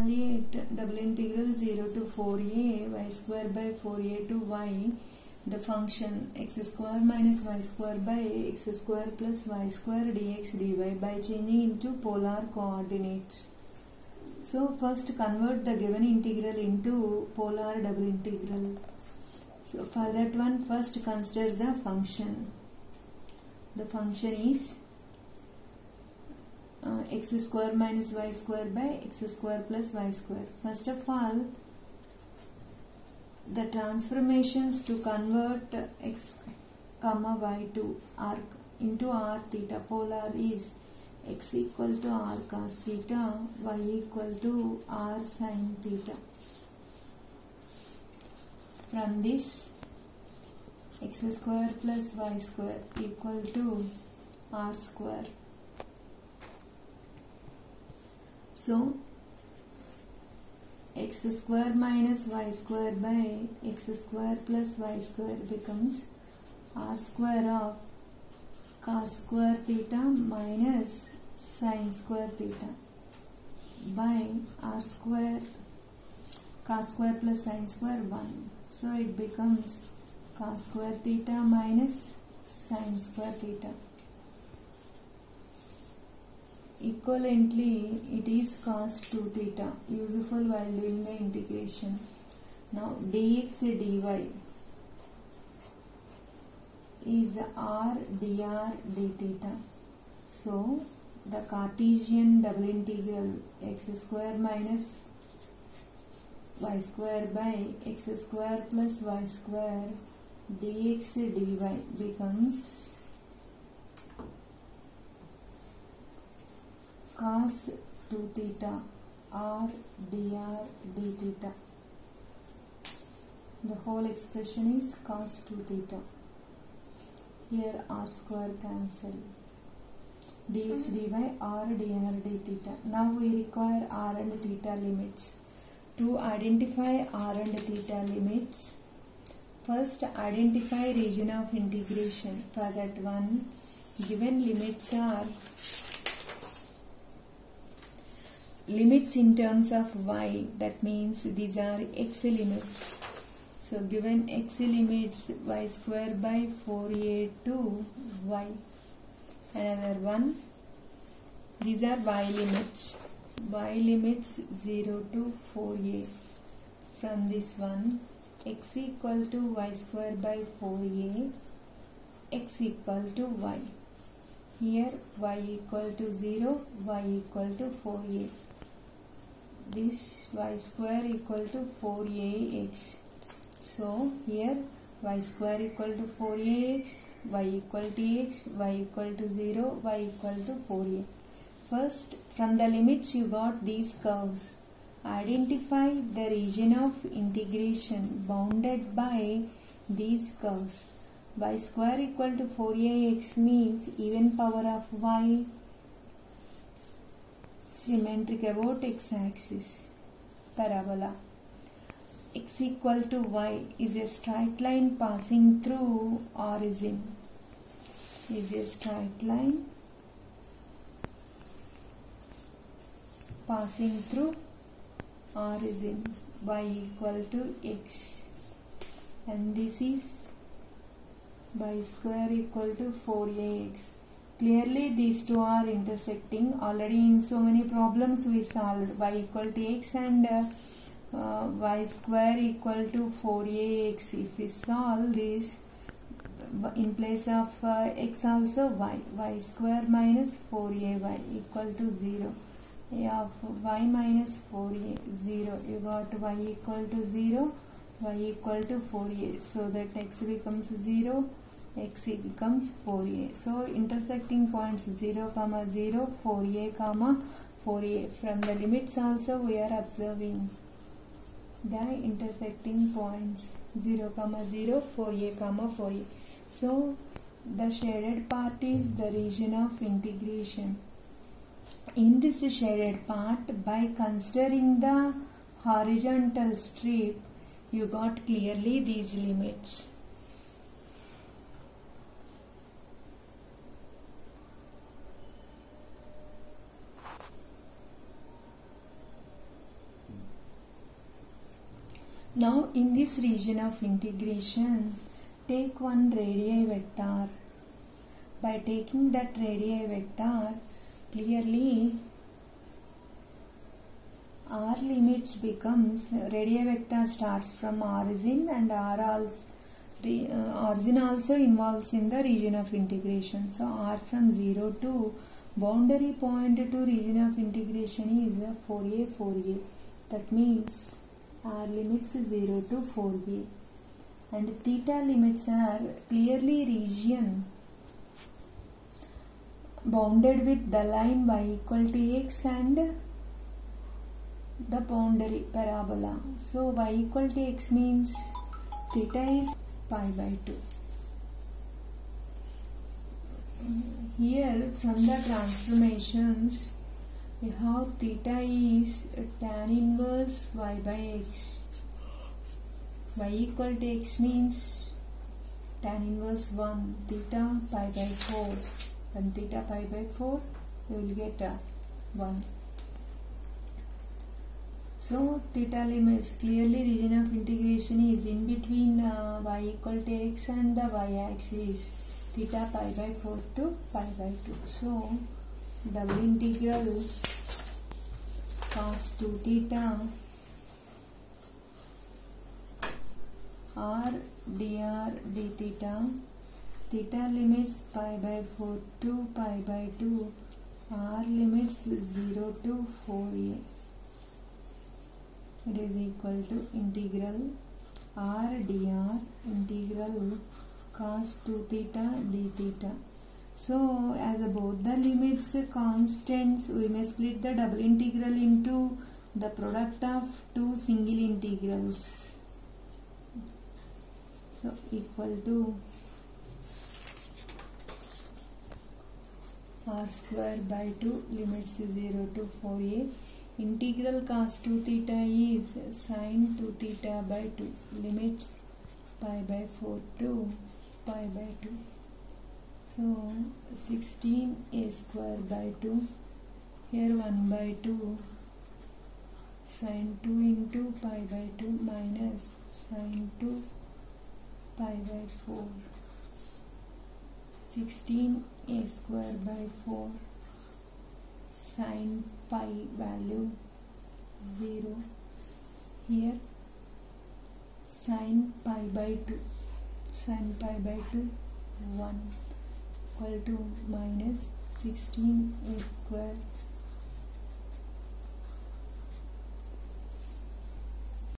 evaluate double integral 0 to 4a y square by 4a to y, the function x square minus y square by x square plus y square dx dy by changing into polar coordinates. So first convert the given integral into polar double integral. So for that one, first consider the function. The function is x square minus y square by x square plus y square. First of all, the transformations to convert x comma y to r into r theta polar is x equal to r cos theta, y equal to r sin theta. From this, x square plus y square equal to r square. So, x square minus y square by x square plus y square becomes r square of cos square theta minus sin square theta by r square cos square plus sin square 1. So it becomes cos square theta minus sin square theta. Equivalently, it is cos 2 theta, useful while doing the integration. Now dx dy is r dr d theta. So the Cartesian double integral x square minus y square by x square plus y square dx dy becomes cos 2 theta r dr d theta. The whole expression is cos 2 theta. Here r square cancel. Dx dy r dr d theta. Now we require r and theta limits. To identify r and theta limits, first identify region of integration. For that one, given limits are limits in terms of y, that means these are x limits. So given x limits y square by 4a to y. Another one, these are y limits 0 to 4a. From this one, x equal to y square by 4a, x equal to y. Here y equal to 0, y equal to 4a. This y square equal to 4ax. So here y square equal to 4ax, y equal to x, y equal to 0, y equal to 4a. First, from the limits you got these curves. Identify the region of integration bounded by these curves. Y square equal to 4ax means even power of y symmetric about x-axis, parabola. X equal to y is a straight line passing through origin. Is a straight line passing through origin. Y equal to x, and this is y square equal to 4ax. Clearly these two are intersecting. Already in so many problems we solved y equal to x and y square equal to 4ax. If we solve this, in place of x also y square minus 4ay equal to 0. Of y minus 4a 0, you got y equal to 0, y equal to 4a. So that x becomes 0, x becomes 4a. So intersecting points 0, 0, 4a, 4a. From the limits also we are observing the intersecting points 0, 0, 4a, 4a. So the shaded part is the region of integration. In this shaded part, by considering the horizontal strip, you got clearly these limits. Now in this region of integration, take one radii vector. By taking that radii vector, clearly R limits becomes, radii vector starts from origin, and origin also involves in the region of integration. So R from 0 to boundary point to region of integration is 4a, 4a. That means R limits 0 to 4a, and theta limits are clearly region bounded with the line y equal to x and the boundary parabola. So y equal to x means theta is pi by 2. Here from the transformations we have theta is tan inverse y by x. Y equal to x means tan inverse 1, theta pi by 4. When theta pi by 4, you will get 1. So theta limits, clearly region of integration is in between y equal to x and the y-axis, theta pi by 4 to pi by 2. So double integral cos 2 theta r dr d theta, theta limits pi by 4 to pi by 2, r limits 0 to 4a. It is equal to integral r dr integral cos 2 theta d theta. So as both the limits constants, we may split the double integral into the product of two single integrals. So equal to r square by 2 limits 0 to 4a. Integral cos 2 theta is sin 2 theta by 2 limits pi by 4 to pi by 2. So 16a square by 2, here 1 by 2 sin 2 into pi by 2 minus sin 2 pi by 4. 16a square by 4 sin pi value 0, here sin pi by 2, sin pi by 2 1, equal to minus 16a square